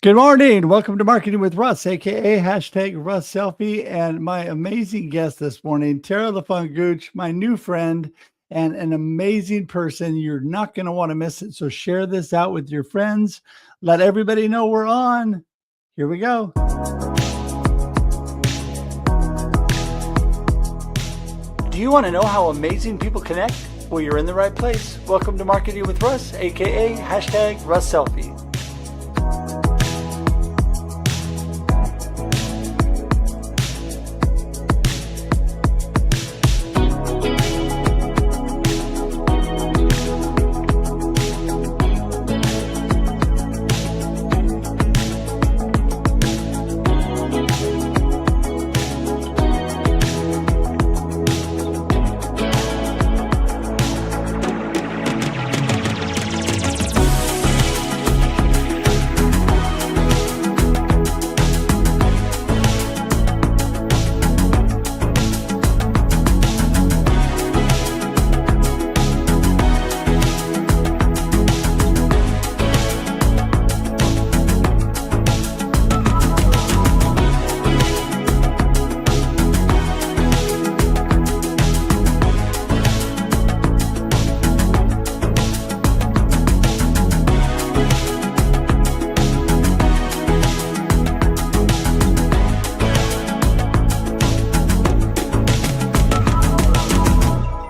Good morning. Welcome to Marketing with Russ, aka hashtag Russ Selfie, and my amazing guest this morning, Tara LaFongooch, my new friend and an amazing person. You're not going to want to miss it. So share this out with your friends. Let everybody know we're on. Here we go. Do you want to know how amazing people connect? Well, you're in the right place. Welcome to Marketing with Russ, aka hashtag Russ Selfie.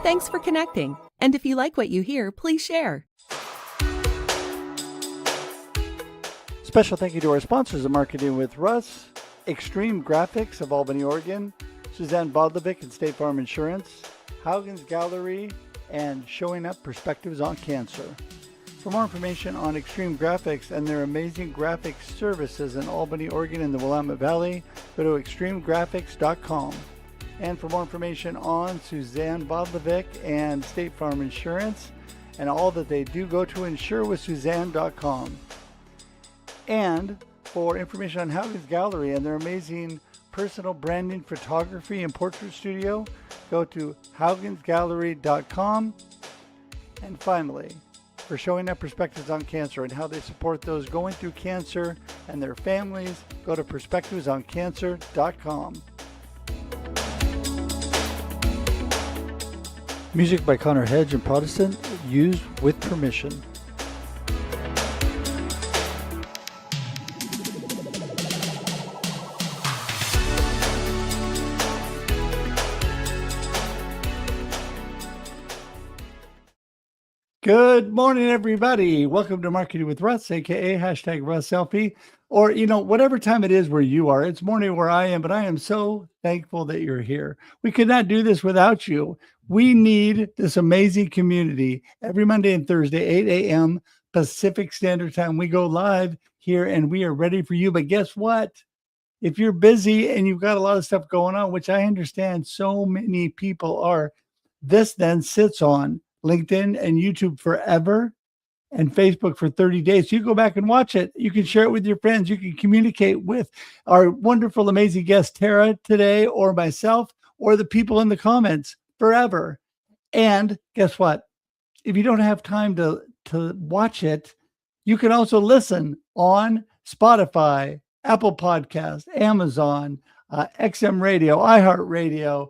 Thanks for connecting. And if you like what you hear, please share. Special thank you to our sponsors of Marketing with Russ, Extreme Graphics of Albany, Oregon, Suzanne Bodlovic and State Farm Insurance, Haugen's Gallery, and Showing Up Perspectives on Cancer. For more information on Extreme Graphics and their amazing graphic services in Albany, Oregon and the Willamette Valley, go to extremegraphics.com. And for more information on Suzanne Bodlovic and State Farm Insurance and all that they do, go to insurewithsuzanne.com. And for information on Haugen's Gallery and their amazing personal branding photography and portrait studio, go to haugensgallery.com. And finally, for Showing Up Perspectives on Cancer and how they support those going through cancer and their families, go to perspectivesoncancer.com. Music by Russ Hedge and Protestant, used with permission. Good morning, everybody. Welcome to Marketing with Russ, aka hashtag Russ Selfie, or whatever time it is where you are. It's morning where I am, but I am so thankful that you're here. We could not do this without you. We need this amazing community every Monday and Thursday, 8 a.m. Pacific Standard Time. We go live here and we are ready for you. But guess what? If you're busy and you've got a lot of stuff going on, which I understand so many people are, this then sits on LinkedIn and YouTube forever and Facebook for 30 days. So you go back and watch it. You can share it with your friends. You can communicate with our wonderful, amazing guest, Tara, today, or myself, or the people in the comments forever. And guess what? If you don't have time to watch it, you can also listen on Spotify, Apple Podcast, Amazon, XM Radio, iHeartRadio,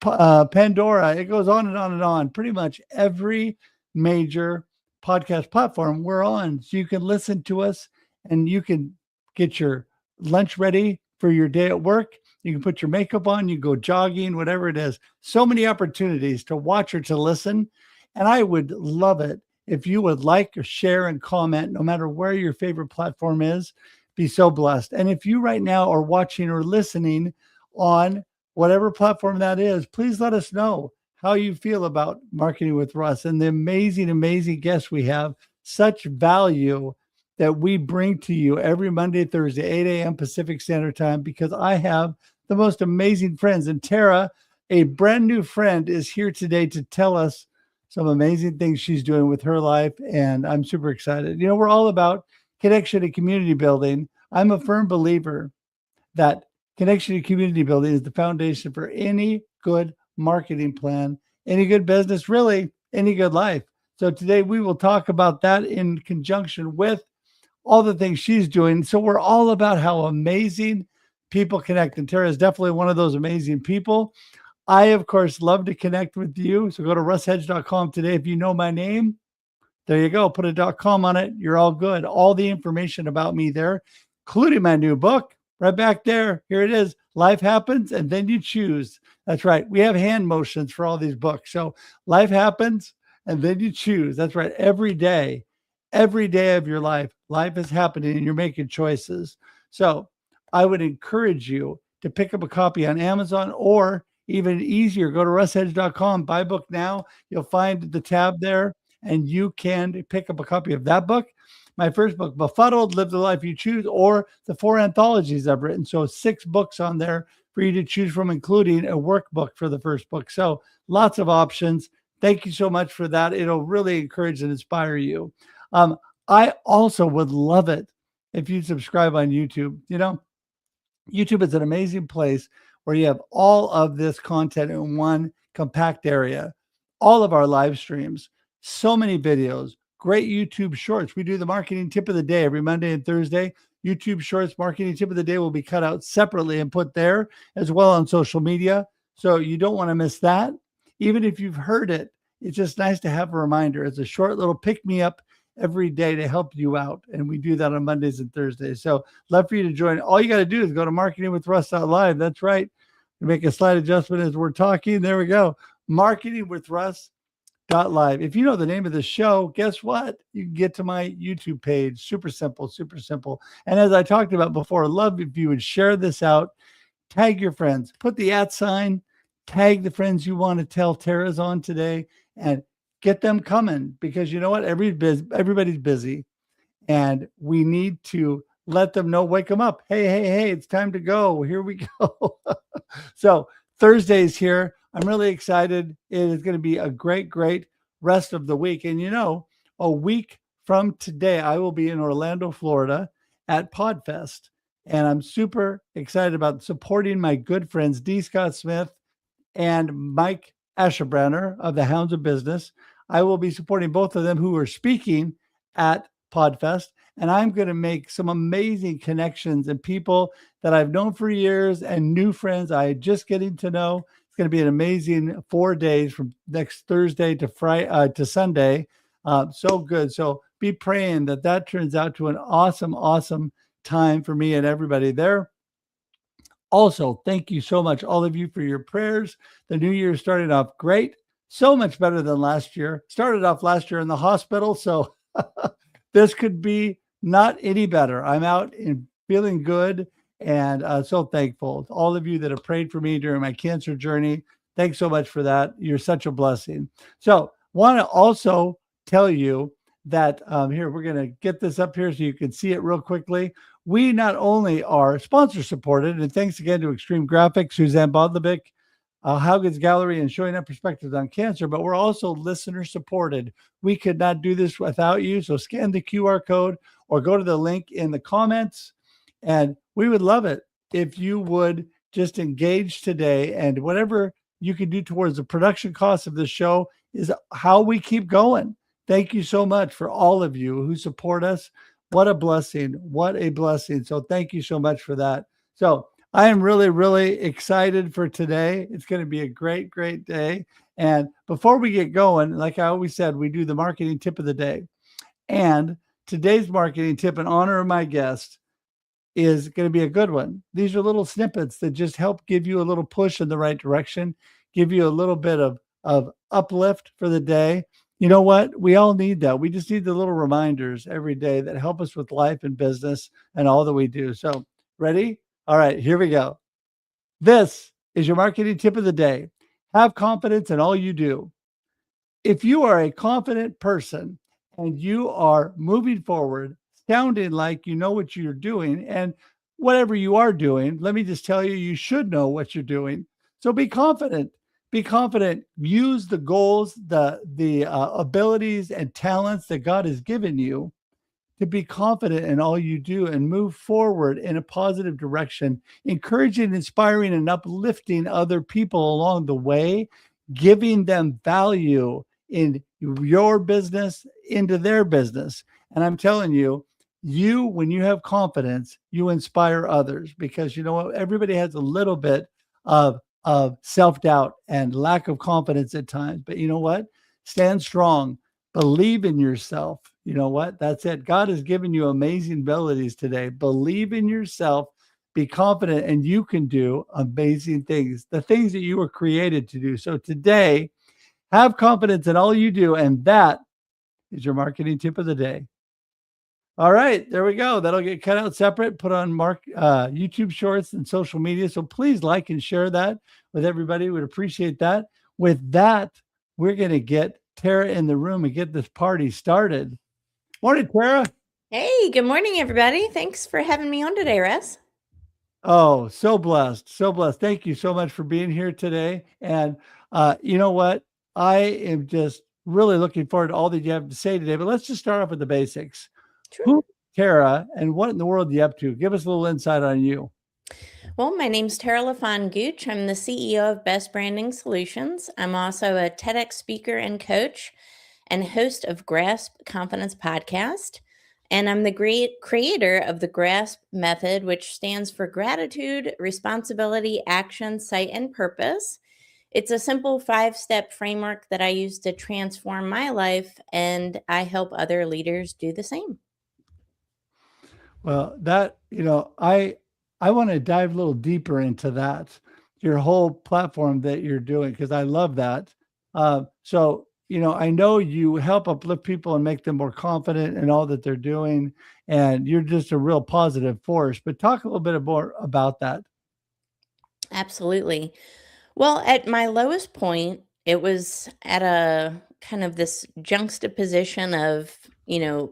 Pandora. It goes on and on and on. Pretty much every major podcast platform we're on. So you can listen to us and you can get your lunch ready for your day at work. You can put your makeup on, you go jogging, whatever it is. So many opportunities to watch or to listen. And I would love it if you would like or share and comment, no matter where your favorite platform is. Be so blessed. And if you right now are watching or listening on whatever platform that is, please let us know how you feel about Marketing with Russ and the amazing, amazing guests we have. Such value that we bring to you every Monday, Thursday, 8 a.m. Pacific Standard Time, because I have the most amazing friends. And Tara, a brand new friend, is here today to tell us some amazing things she's doing with her life. And I'm super excited. We're all about connection and community building. I'm a firm believer that connection and community building is the foundation for any good marketing plan, any good business, really any good life. So today we will talk about that in conjunction with all the things she's doing. So we're all about how amazing people connect. And Tara is definitely one of those amazing people. I, of course, love to connect with you. So go to russhedge.com today. If you know my name, there you go. Put a .com on it. You're all good. All the information about me there, including my new book, right back there. Here it is. Life happens, and then you choose. That's right. We have hand motions for all these books. So life happens, and then you choose. That's right. Every day of your life is happening, and you're making choices. So I would encourage you to pick up a copy on Amazon, or even easier, go to russhedge.com, buy book now. You'll find the tab there, and you can pick up a copy of that book. My first book, Befuddled, Live the Life You Choose, or the 4 anthologies I've written. So 6 books on there for you to choose from, including a workbook for the first book. So lots of options. Thank you so much for that. It'll really encourage and inspire you. I also would love it if you subscribe on YouTube. YouTube is an amazing place where you have all of this content in one compact area. All of our live streams, so many videos, great YouTube shorts. We do the marketing tip of the day every Monday and Thursday. YouTube shorts marketing tip of the day will be cut out separately and put there as well on social media. So you don't want to miss that. Even if you've heard it, it's just nice to have a reminder. It's a short little pick me up every day to help you out. And we do that on Mondays and Thursdays. So love for you to join. All you got to do is go to marketingwithruss.live. That's right. Make a slight adjustment as we're talking. There we go. Marketingwithruss.live. If you know the name of the show, guess what? You can get to my YouTube page. Super simple, super simple. And as I talked about before, I'd love if you would share this out, tag your friends, put the @ sign, tag the friends you want to tell Tara's on today, and get them coming, because you know what? Everybody's busy, and we need to let them know, wake them up. Hey, it's time to go. Here we go. So Thursday's here. I'm really excited. It is going to be a great rest of the week. And a week from today, I will be in Orlando, Florida at PodFest. And I'm super excited about supporting my good friends, D. Scott Smith and Mike Asherbrenner of the Hounds of Business. I will be supporting both of them, who are speaking at PodFest. And I'm going to make some amazing connections and people that I've known for years and new friends I'm just getting to know. It's going to be an amazing 4 days from next Thursday to Friday to Sunday. So good. So be praying that turns out to an awesome time for me and everybody there. Also, thank you so much, all of you, for your prayers. The new year started off great. So much better than last year. Started off last year in the hospital. So this could be not any better. I'm out and feeling good, and so thankful. All of you that have prayed for me during my cancer journey, thanks so much for that. You're such a blessing. So want to also tell you that here, we're going to get this up here so you can see it real quickly. We not only are sponsor supported, and thanks again to Extreme Graphics, Suzanne Bodlevic, Haugen's Gallery, and Showing Up Perspectives on Cancer, but we're also listener supported. We could not do this without you. So scan the QR code or go to the link in the comments. And we would love it if you would just engage today, and whatever you can do towards the production costs of this show is how we keep going. Thank you so much for all of you who support us. What a blessing. What a blessing. So thank you so much for that. So I am really excited for today. It's going to be a great day. And before we get going, like I always said, we do the marketing tip of the day. And today's marketing tip, in honor of my guest, is going to be a good one. These are little snippets that just help give you a little push in the right direction, give you a little bit of uplift for the day. You know what? We all need that. We just need the little reminders every day that help us with life and business and all that we do. So ready? All right, here we go. This is your marketing tip of the day. Have confidence in all you do. If you are a confident person and you are moving forward, sounding like you know what you're doing, and whatever you are doing, let me just tell you, you should know what you're doing. So be confident. Be confident. Use the goals, the abilities and talents that God has given you to be confident in all you do and move forward in a positive direction, encouraging, inspiring, and uplifting other people along the way, giving them value in your business, into their business. And I'm telling you, when you have confidence, you inspire others because you know what? Everybody has a little bit of self-doubt and lack of confidence at times. But you know what? Stand strong, believe in yourself. You know what? That's it. God has given you amazing abilities today. Believe in yourself, be confident, and you can do amazing things, the things that you were created to do. So today, have confidence in all you do, and that is your marketing tip of the day. All right, there we go. That'll get cut out separate, put on YouTube Shorts and social media. So please like and share that with everybody. We'd appreciate that. With that, we're going to get Tara in the room and get this party started. Morning, Tara. Hey, good morning, everybody. Thanks for having me on today, Russ. Oh, so blessed. So blessed. Thank you so much for being here today. And you know what? I am just really looking forward to all that you have to say today. But let's just start off with the basics. Sure. Who is Tara and what in the world are you up to? Give us a little insight on you. Well, my name's Tara LaFon Gooch. I'm the CEO of Best Branding Solutions. I'm also a TEDx speaker and coach and host of Grasp Confidence Podcast. And I'm the great creator of the GRASP method, which stands for gratitude, responsibility, action, sight, and purpose. It's a simple 5-step framework that I use to transform my life, and I help other leaders do the same. Well, that, I want to dive a little deeper into that, your whole platform that you're doing, because I love that. So, I know you help uplift people and make them more confident in all that they're doing, and you're just a real positive force. But talk a little bit more about that. Absolutely. Well, at my lowest point, it was at a kind of this juxtaposition of,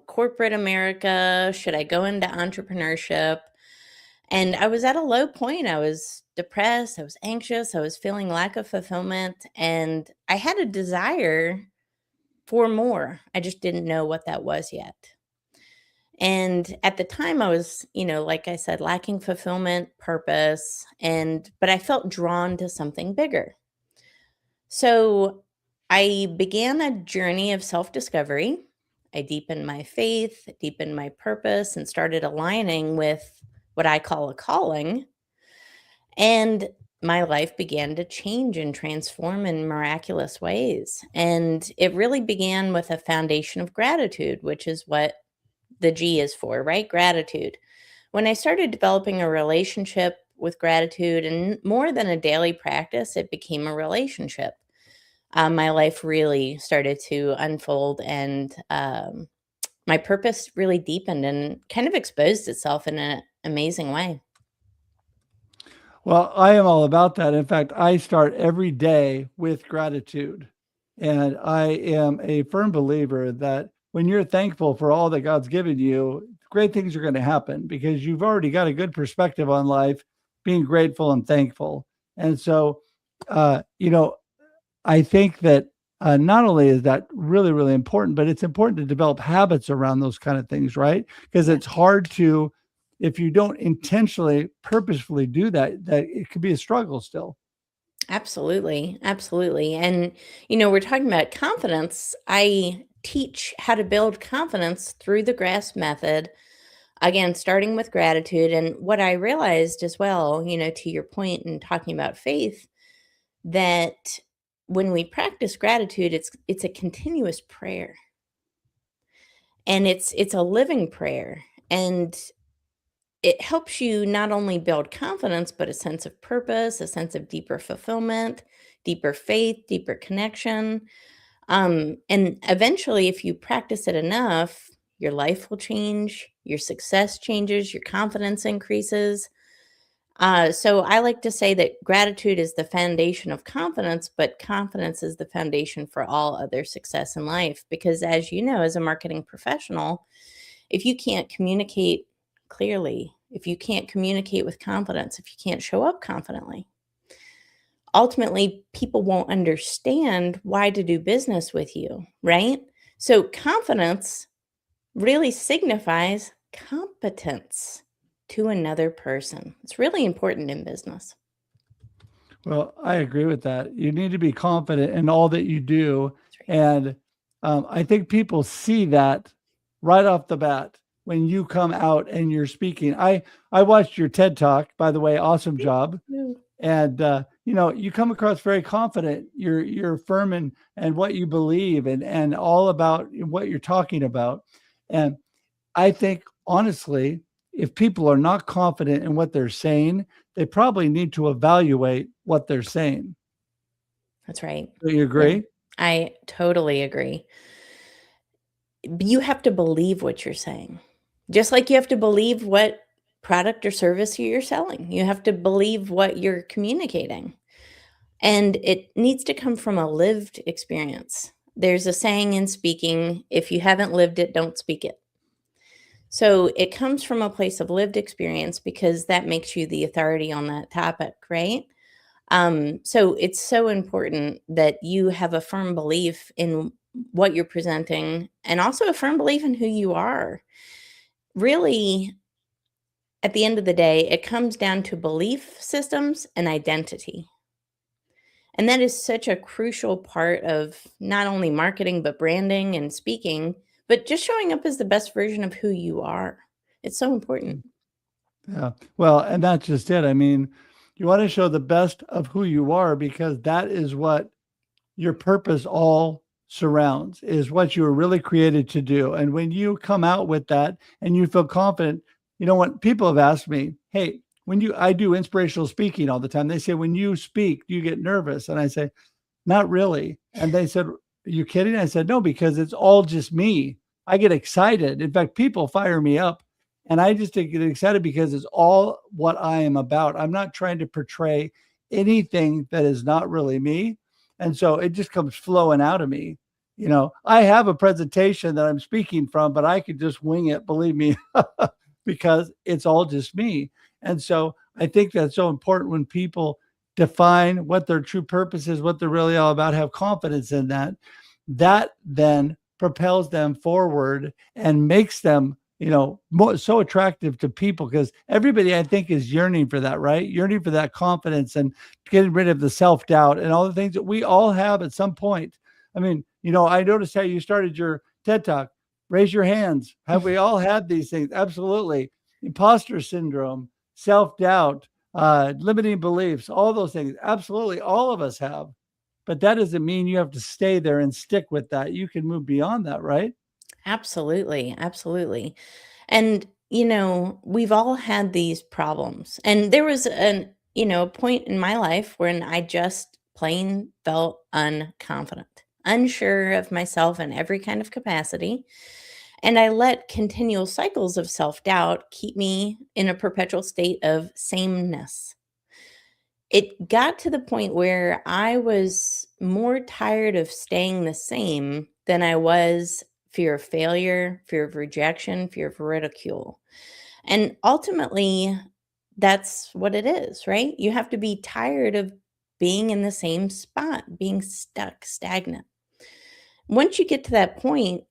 corporate America. Should I go into entrepreneurship? And I was at a low point. I was depressed. I was anxious. I was feeling lack of fulfillment. And I had a desire for more. I just didn't know what that was yet. And at the time I was, like I said, lacking fulfillment, purpose, but I felt drawn to something bigger. So I began a journey of self-discovery. I deepened my faith, deepened my purpose, and started aligning with what I call a calling. And my life began to change and transform in miraculous ways. And it really began with a foundation of gratitude, which is what the G is for, right? Gratitude. When I started developing a relationship with gratitude, and more than a daily practice, it became a relationship. My life really started to unfold, and my purpose really deepened and kind of exposed itself in an amazing way. Well, I am all about that. In fact, I start every day with gratitude. And I am a firm believer that when you're thankful for all that God's given you, great things are going to happen because you've already got a good perspective on life, being grateful and thankful. And so, I think that not only is that really, really important, but it's important to develop habits around those kind of things, right? Because it's hard to, if you don't intentionally, purposefully do that, that it could be a struggle still. Absolutely. Absolutely. And, we're talking about confidence. I teach how to build confidence through the GRASP method. Again, starting with gratitude. And what I realized as well, to your point in talking about faith, that when we practice gratitude, it's a continuous prayer. And it's a living prayer. And it helps you not only build confidence, but a sense of purpose, a sense of deeper fulfillment, deeper faith, deeper connection. And eventually, if you practice it enough, your life will change, your success changes, your confidence increases. So I like to say that gratitude is the foundation of confidence, but confidence is the foundation for all other success in life. Because as you know, as a marketing professional, if you can't communicate clearly, if you can't communicate with confidence, if you can't show up confidently, ultimately people won't understand why to do business with you, right? So confidence really signifies competence to another person. It's really important in business. Well, I agree with that. You need to be confident in all that you do. That's right. And I think people see that right off the bat. when you come out and you're speaking. I watched your TED Talk, by the way, awesome job. No. And you come across very confident. You're firm in what you believe and all about what you're talking about. And I think honestly, if people are not confident in what they're saying, they probably need to evaluate what they're saying. That's right. Do you Yeah, agree? I totally agree. You have to believe what you're saying. Just like you have to believe what product or service you're selling. You have to believe what you're communicating. And it needs to come from a lived experience. There's a saying in speaking, if you haven't lived it, don't speak it. So it comes from a place of lived experience because that makes you the authority on that topic, right? So it's so important that you have a firm belief in what you're presenting and also a firm belief in who you are. Really, at the end of the day, it comes down to belief systems and identity. And that is such a crucial part of not only marketing, but branding and speaking, but just showing up as the best version of who you are. It's so important. Yeah. Well, and that's just it. I mean, you want to show the best of who you are because that is what your purpose all surrounds, is what you were really created to do. And when you come out with that and you feel confident, when people have asked me, hey, I do inspirational speaking all the time. They say, when you speak, do you get nervous? And I say, not really. And they said, are you kidding? I said, no, because it's all just me. I get excited. In fact, people fire me up and I just get excited because it's all what I am about. I'm not trying to portray anything that is not really me. And so it just comes flowing out of me. I have a presentation that I'm speaking from, but I could just wing it, believe me, because it's all just me. And so I think that's so important when people define what their true purpose is, what they're really all about, have confidence in that. That then propels them forward and makes them, so attractive to people because everybody, I think, is yearning for that, right? Yearning for that confidence and getting rid of the self-doubt and all the things that we all have at some point. I mean, I noticed how you started your TED Talk. Raise your hands. Have we all had these things? Absolutely. Imposter syndrome, self-doubt, limiting beliefs, all those things. Absolutely. All of us have. But that doesn't mean you have to stay there and stick with that. You can move beyond that, right? Absolutely. Absolutely. And, we've all had these problems. And there was a point in my life when I just plain felt unconfident, unsure of myself in every kind of capacity. And I let continual cycles of self doubt keep me in a perpetual state of sameness. It got to the point where I was more tired of staying the same than I was fear of failure, fear of rejection, fear of ridicule. And ultimately, that's what it is, right? You have to be tired of being in the same spot, being stuck, stagnant. Once you get to that point,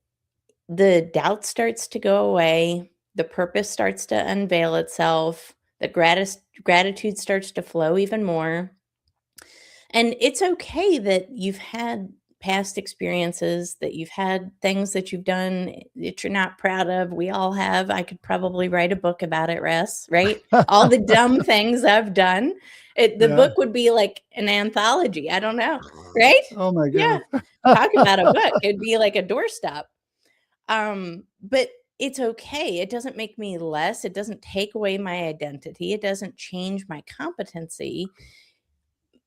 the doubt starts to go away, the purpose starts to unveil itself, the gratitude starts to flow even more. And it's okay that you've had past experiences, that you've had things that you've done that you're not proud of. We all have. I could probably write a book about it, Russ, right? All the dumb things I've done. The Yeah. book would be like an anthology. I don't know, right? Oh my Yeah. goodness. Talk about a book. It'd be like a doorstop. But it's okay. It doesn't make me less. It doesn't take away my identity. It doesn't change my competency.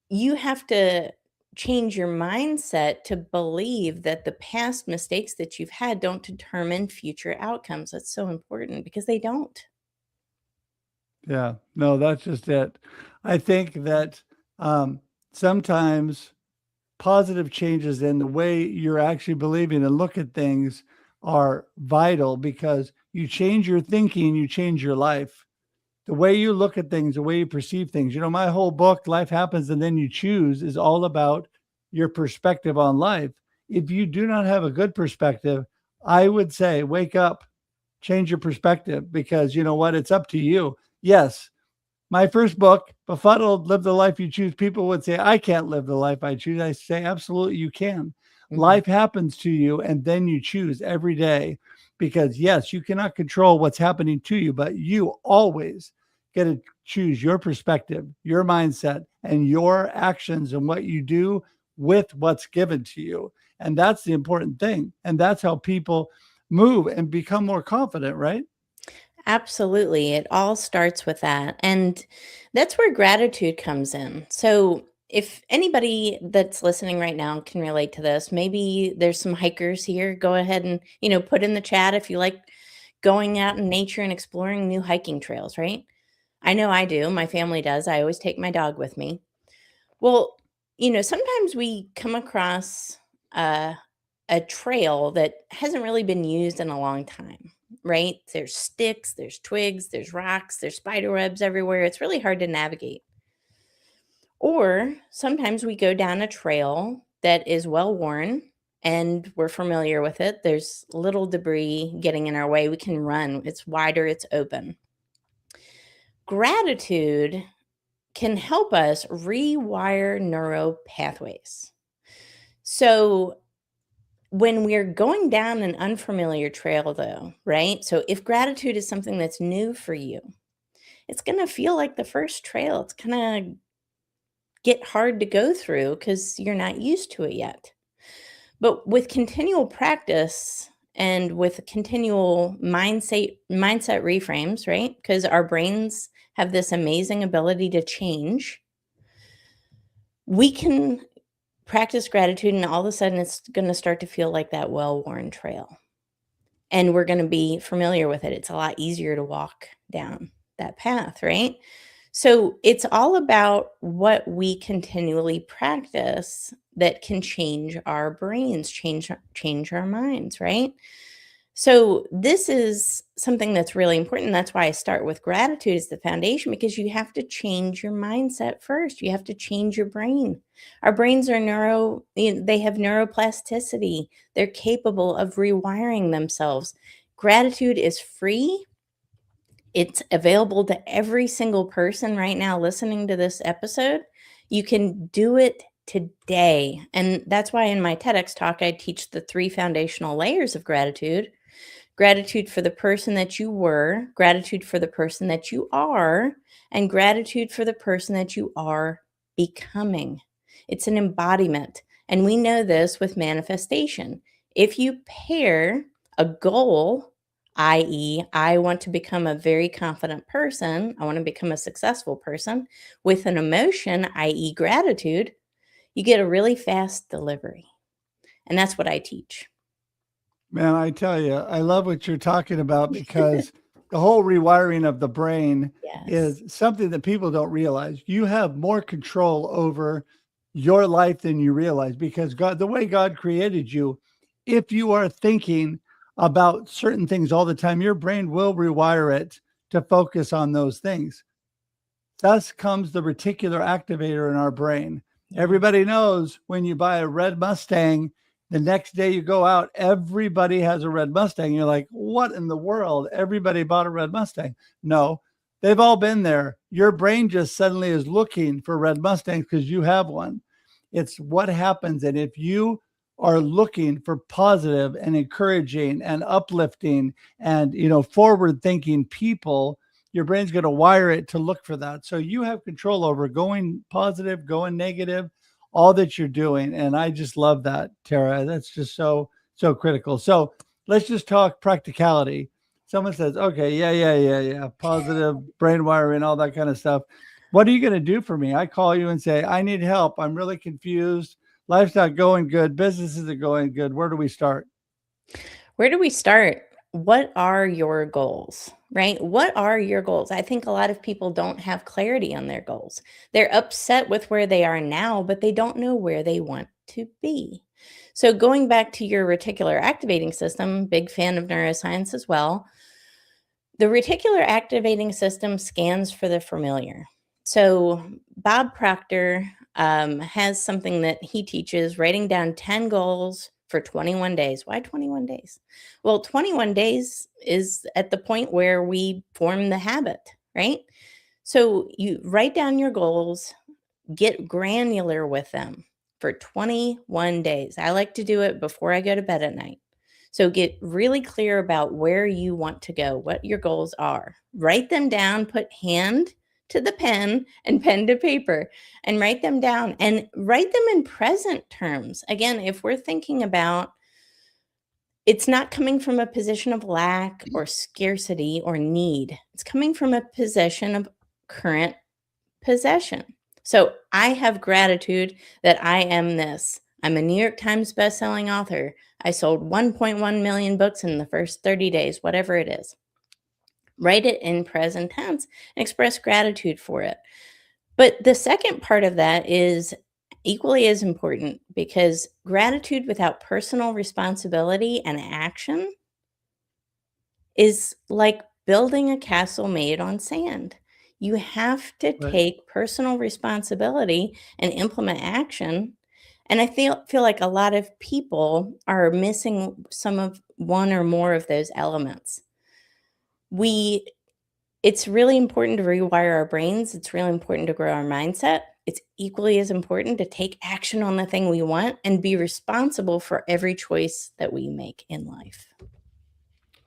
You have to change your mindset to believe that the past mistakes that you've had don't determine future outcomes. That's so important because they don't. Yeah, no, that's just it. I think that sometimes positive changes in the way you're actually believing and look at things are vital because you change your thinking, you change your life. The way you look at things, the way you perceive things. My whole book, Life Happens and Then You Choose, is all about your perspective on life. If you do not have a good perspective, I would say wake up, change your perspective because you know what? It's up to you. Yes, my first book, Befuddled, Live the Life You Choose. People would say, I can't live the life I choose. I say, absolutely, you can. Mhm. Life happens to you, and then you choose every day. because yes, you cannot control what's happening to you, but you always get to choose your perspective, your mindset, and your actions and what you do with what's given to you. And that's the important thing. And that's how people move and become more confident, right? Absolutely. It all starts with that. And that's where gratitude comes in. So, if anybody that's listening right now can relate to this, maybe there's some hikers here. Go ahead and, put in the chat if you like going out in nature and exploring new hiking trails, right? I know I do. My family does. I always take my dog with me. Well, sometimes we come across uh, a trail that hasn't really been used in a long time, right? There's sticks, there's twigs, there's rocks, there's spider webs everywhere. It's really hard to navigate. Or sometimes we go down a trail that is well worn and we're familiar with it. There's little debris getting in our way. We can run, it's wider, it's open. Gratitude can help us rewire neural pathways. So, when we're going down an unfamiliar trail, though, right? So, if gratitude is something that's new for you, it's going to feel like the first trail. It's going to get hard to go through because you're not used to it yet. But with continual practice and with continual mindset reframes, right? Because our brains have this amazing ability to change. We can practice gratitude, and all of a sudden it's going to start to feel like that well-worn trail. And we're going to be familiar with it. It's a lot easier to walk down that path, right? So it's all about what we continually practice that can change our brains, change our minds, right? So this is something that's really important. That's why I start with gratitude as the foundation, because you have to change your mindset first. You have to change your brain. Our brains are they have neuroplasticity. They're capable of rewiring themselves. Gratitude is free. It's available to every single person right now listening to this episode. You can do it today. And that's why in my TEDx talk, I teach the 3 foundational layers of gratitude. Gratitude for the person that you were, gratitude for the person that you are, and gratitude for the person that you are becoming. It's an embodiment. And we know this with manifestation. If you pair a goal, i.e., I want to become a very confident person, I want to become a successful person, with an emotion, i.e., gratitude, you get a really fast delivery. And that's what I teach. Man, I tell you, I love what you're talking about because the whole rewiring of the brain Yes. is something that people don't realize. You have more control over your life than you realize because God, the way God created you, if you are thinking about certain things all the time, your brain will rewire it to focus on those things. Thus comes the reticular activator in our brain. Yeah. Everybody knows when you buy a red Mustang, the next day you go out, everybody has a red Mustang. You're like, what in the world? Everybody bought a red Mustang. No, they've all been there. Your brain just suddenly is looking for red Mustangs because you have one. It's what happens. And if you are looking for positive and encouraging and uplifting and, forward thinking people, your brain's going to wire it to look for that. So you have control over going positive, going negative, all that you're doing. And I just love that, Tara. That's just so critical. So let's just talk practicality. Someone says, okay, yeah. Positive brain wiring, all that kind of stuff. What are you going to do for me? I call you and say, I need help. I'm really confused. Life's not going good. Business isn't going good. Where do we start? Where do we start? What are your goals, right? What are your goals? I think a lot of people don't have clarity on their goals. They're upset with where they are now, but they don't know where they want to be. So going back to your reticular activating system, big fan of neuroscience as well. The reticular activating system scans for the familiar. So Bob Proctor has something that he teaches, writing down 10 goals for 21 days. Why 21 days? Well, 21 days is at the point where we form the habit, right? So you write down your goals, get granular with them for 21 days. I like to do it before I go to bed at night. So get really clear about where you want to go, what your goals are. Write them down, put hand to the pen and pen to paper and write them down and write them in present terms. Again, if we're thinking about it's not coming from a position of lack or scarcity or need. It's coming from a position of current possession. So I have gratitude that I am this. I'm a New York Times bestselling author. I sold 1.1 million books in the first 30 days, whatever it is. Write it in present tense and express gratitude for it. But the second part of that is equally as important because gratitude without personal responsibility and action is like building a castle made on sand. You have to Right. take personal responsibility and implement action. And I feel like a lot of people are missing some of one or more of those elements. It's really important to rewire our brains. It's really important to grow our mindset. It's equally as important to take action on the thing we want and be responsible for every choice that we make in life.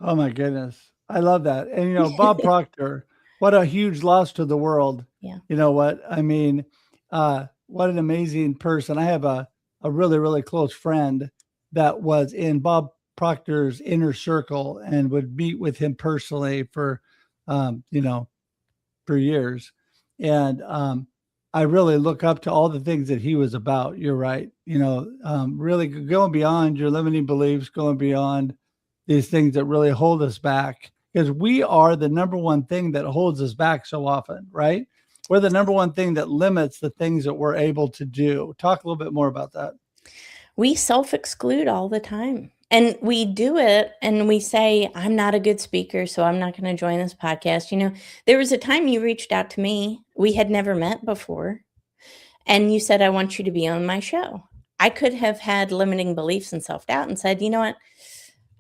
Oh my goodness. I love that. And Bob Proctor, what a huge loss to the world. Yeah. You know what? I mean, what an amazing person. I have a really, really close friend that was in Bob Proctor's inner circle and would meet with him personally for, for years. And I really look up to all the things that he was about. You're right. Really going beyond your limiting beliefs, going beyond these things that really hold us back, because we are the number one thing that holds us back so often, right? We're the number one thing that limits the things that we're able to do. Talk a little bit more about that. We self-exclude all the time. And we do it and we say, I'm not a good speaker, so I'm not going to join this podcast. There was a time you reached out to me. We had never met before. And you said, I want you to be on my show. I could have had limiting beliefs and self-doubt and said, you know what?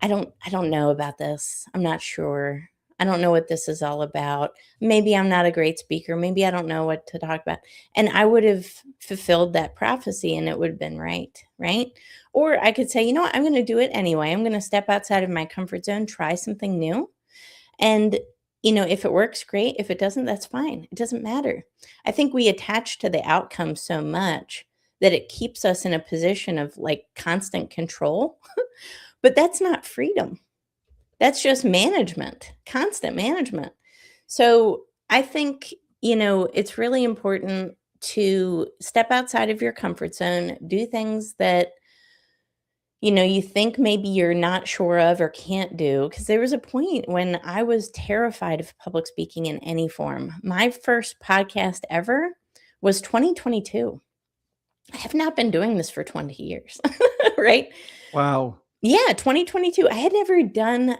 I don't know about this. I'm not sure. I don't know what this is all about. Maybe I'm not a great speaker. Maybe I don't know what to talk about. And I would have fulfilled that prophecy and it would have been right? Or I could say, you know what? I'm going to do it anyway. I'm going to step outside of my comfort zone, try something new. And, if it works, great. If it doesn't, that's fine. It doesn't matter. I think we attach to the outcome so much that it keeps us in a position of like constant control. But that's not freedom. That's just management, constant management. So I think, it's really important to step outside of your comfort zone, do things that, you think maybe you're not sure of or can't do. Because there was a point when I was terrified of public speaking in any form. My first podcast ever was 2022. I have not been doing this for 20 years, right? Wow. Yeah, 2022. I had never done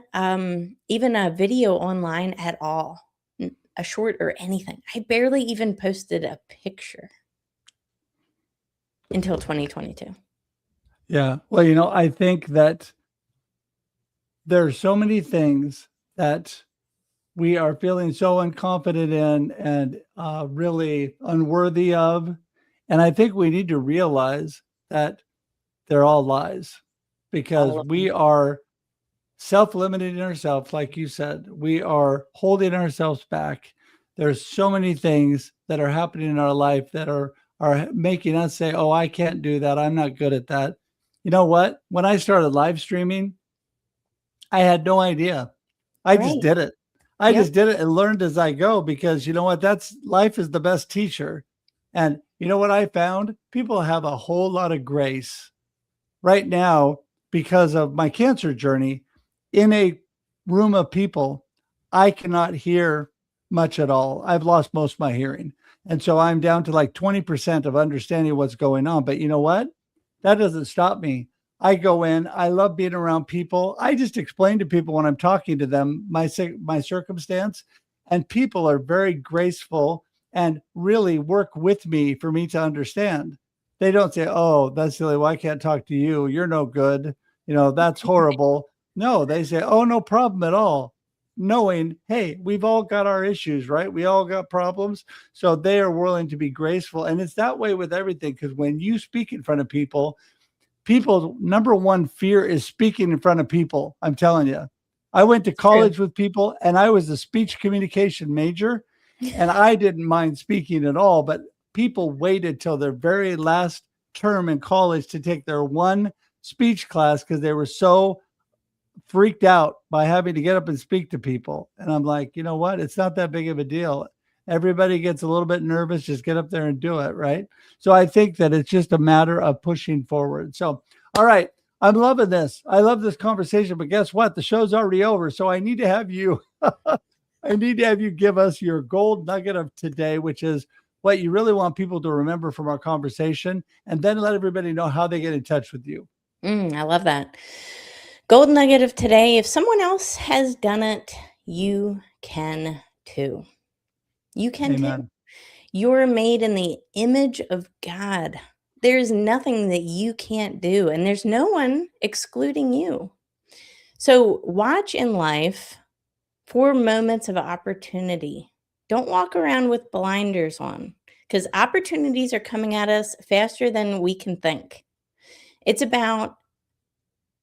even a video online at all, a short or anything. I barely even posted a picture until 2022. Yeah. Well, I think that there are so many things that we are feeling so unconfident in and really unworthy of. And I think we need to realize that they're all lies, because All of we them. are self-limiting ourselves. Like you said, we are holding ourselves back. There's so many things that are happening in our life that are making us say, oh, I can't do that. I'm not good at that. You know what? When I started live streaming, I had no idea. I just Right. did it. I Yep. just did it and learned as I go, because you know what? Life is the best teacher. And you know what I found? People have a whole lot of grace right now because of my cancer journey. In a room of people, I cannot hear much at all. I've lost most of my hearing. And so I'm down to like 20% of understanding what's going on. But you know what? That doesn't stop me. I go in, I love being around people. I just explain to people when I'm talking to them my circumstance, and people are very graceful and really work with me for me to understand. They don't say, oh, that's silly. Well, I can't talk to you. You're no good. That's horrible. No, they say, oh, no problem at all. Knowing, hey, we've all got our issues, right? We all got problems. So they are willing to be graceful. And it's that way with everything. Because when you speak in front of people people's number one fear is speaking in front of people. I'm telling you, I went to college with people and I was a speech communication major and I didn't mind speaking at all, but people waited till their very last term in college to take their one speech class because they were so freaked out by having to get up and speak to people. And I'm like, you know what? It's not that big of a deal. Everybody gets a little bit nervous. Just get up there and do it. Right. So I think that it's just a matter of pushing forward. So, all right. I'm loving this. I love this conversation, but guess what? The show's already over. So I need to have you, I need to have you give us your gold nugget of today, which is what you really want people to remember from our conversation, and then let everybody know how they get in touch with you. I love that. Gold nugget of today. If someone else has done it, you can too. You can Amen. too. You're made in the image of God. There's nothing that you can't do, and there's no one excluding you. So watch in life for moments of opportunity. Don't walk around with blinders on, because opportunities are coming at us faster than we can think. It's about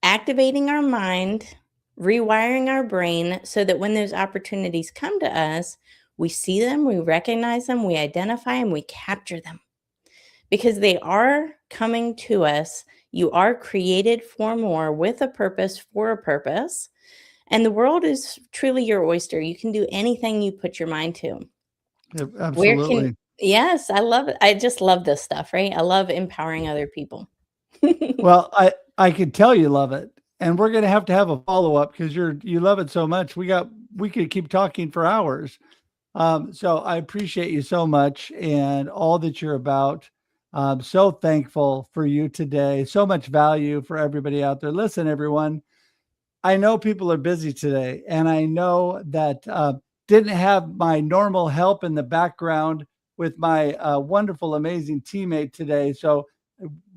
activating our mind, rewiring our brain so that when those opportunities come to us, we see them, we recognize them, we identify them, we capture them. Because they are coming to us. You are created for more, with a purpose, for a purpose. And the world is truly your oyster. You can do anything you put your mind to. Yep, absolutely. Yes, I love it. I just love this stuff, right? I love empowering other people. Well, I could tell you love it. And we're going to have a follow-up because you love it so much. We could keep talking for hours. So I appreciate you so much and all that you're about. So thankful for you today. So much value for everybody out there. Listen, everyone, I know people are busy today, and I know that didn't have my normal help in the background with my wonderful, amazing teammate today. So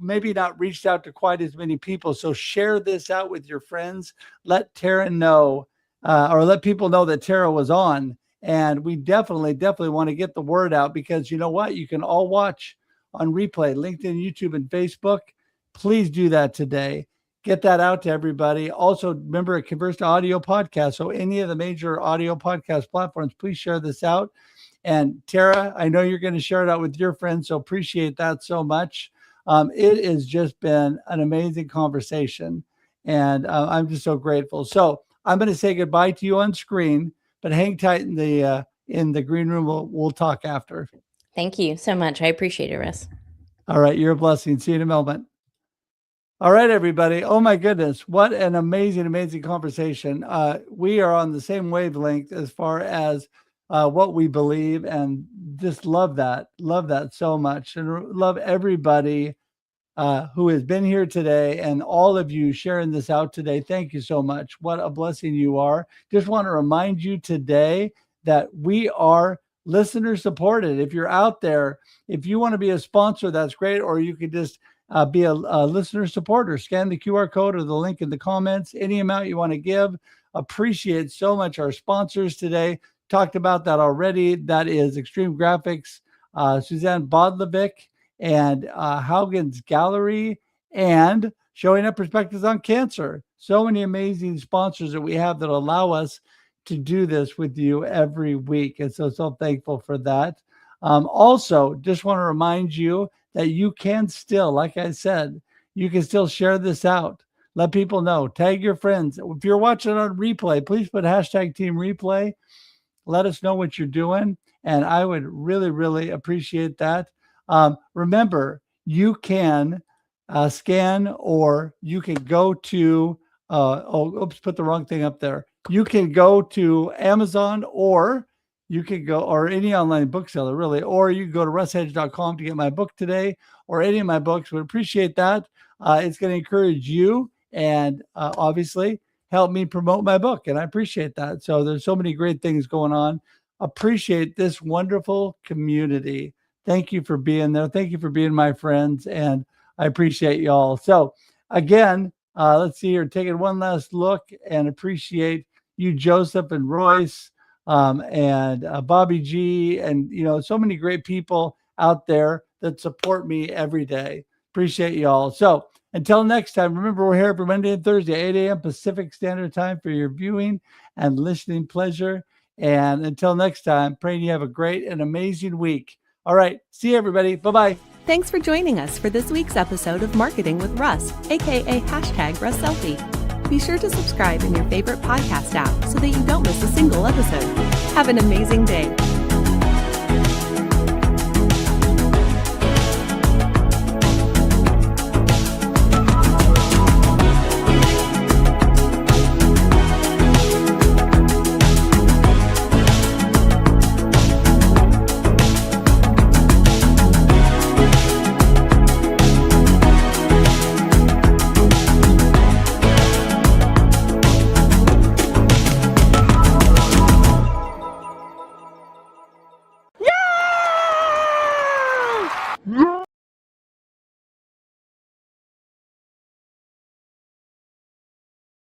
maybe not reached out to quite as many people. So share this out with your friends. Let Tara know, or let people know that Tara was on. And we definitely want to get the word out, because you know what? You can all watch on replay, LinkedIn, YouTube, and Facebook. Please do that today. Get that out to everybody. Also, remember, it converts to audio podcast. So any of the major audio podcast platforms, please share this out. And Tara, I know you're going to share it out with your friends. So appreciate that so much. It has just been an amazing conversation. And I'm just so grateful. So I'm going to say goodbye to you on screen, but hang tight in the green room. We'll talk after. Thank you so much. I appreciate it, Russ. All right. You're a blessing. See you in a moment. All right, everybody. Oh my goodness. What an amazing conversation. We are on the same wavelength as far as what we believe, and just love that so much, and love everybody who has been here today, and all of you sharing this out today. Thank you so much. What a blessing you are. Just want to remind you today that we are listener supported. If you're out there, if you want to be a sponsor, that's great. Or you could just be a listener supporter. Scan the QR code or the link in the comments. Any amount you want to give. Appreciate so much our sponsors today. Talked about that already. That is Extreme Graphics, Suzanne Bodlevic, and Haugen's Gallery, and Showing Up Perspectives on Cancer. So many amazing sponsors that we have that allow us to do this with you every week. And so thankful for that. Also, just want to remind you that you can still, like I said, you can still share this out. Let people know. Tag your friends. If you're watching on replay, please put hashtag Team Replay. Let us know what you're doing. And I would really appreciate that. Remember, you can scan, or you can go to, put the wrong thing up there. You can go to Amazon, or you can go, or any online bookseller, really, or you can go to russhedge.com to get my book today, or any of my books. Would appreciate that. It's going to encourage you, and obviously help me promote my book. And I appreciate that. So there's so many great things going on. Appreciate this wonderful community. Thank you for being there. Thank you for being my friends. And I appreciate y'all. So again, let's see here, taking one last look, and appreciate you, Joseph and Royce, and Bobby G, and so many great people out there that support me every day. Appreciate y'all. So Until next time, remember we're here every Monday and Thursday, 8 a.m. Pacific Standard Time for your viewing and listening pleasure. And until next time, praying you have a great and amazing week. All right. See you, everybody. Bye-bye. Thanks for joining us for this week's episode of Marketing with Russ, aka #RussSelfie. Be sure to subscribe in your favorite podcast app so that you don't miss a single episode. Have an amazing day.